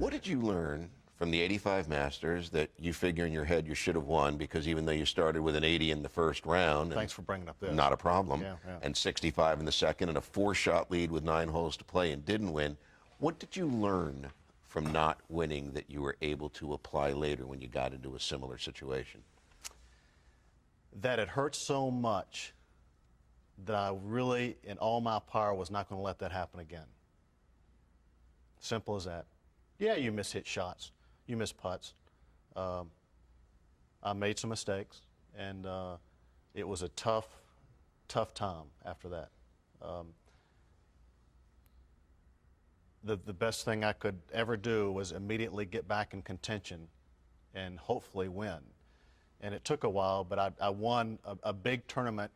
What did you learn from the 85 Masters that you figure in your head you should have won, because even though you started with an 80 in the first round, Thanks for bringing up this. not a problem, Yeah. and 65 in the second, and a 4-shot lead with 9 holes to play and didn't win, what did you learn from not winning that you were able to apply later when you got into a similar situation? That it hurt so much that I really, in all my power, was not going to let that happen again. Simple as that. Yeah, you miss hit shots, you miss putts. I made some mistakes, and it was a tough time after that. The best thing I could ever do was immediately get back in contention and hopefully win. And it took a while, but I won a big tournament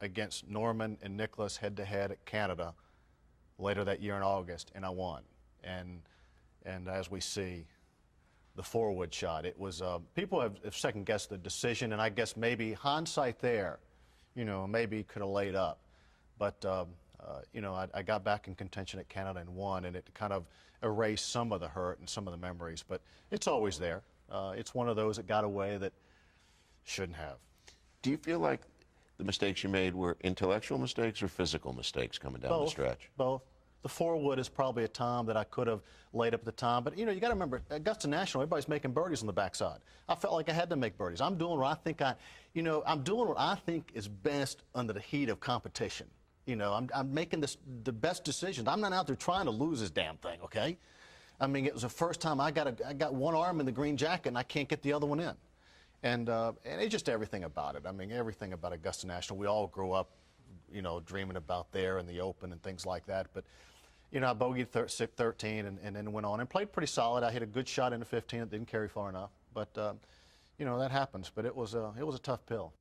against Norman and Nicholas head-to-head at Canada later that year in August, and I won. And as we see, the 4-wood shot, it was, people have second-guessed the decision, and I guess maybe hindsight there, you know, maybe could have laid up. But, you know, I got back in contention at Canada and won, and it kind of erased some of the hurt and some of the memories. But it's always there. It's one of those that got away that shouldn't have. Do you feel like the mistakes you made were intellectual mistakes or physical mistakes coming down the stretch? Both. The 4-wood is probably a time that I could have laid up at the time. But, you know, you got to remember, Augusta National, everybody's making birdies on the backside. I felt like I had to make birdies. I'm doing what I think I'm doing what I think is best under the heat of competition. You know, I'm making the best decisions. I'm not out there trying to lose this damn thing, okay? I mean, it was the first time I got one arm in the green jacket and I can't get the other one in. And it's just everything about it. I mean, everything about Augusta National. We all grew up, you know, dreaming about there and the Open and things like that. But, you know, I bogeyed 13 and then went on and played pretty solid. I hit a good shot into 15. It didn't carry far enough. But, you know, that happens. But it was a tough pill.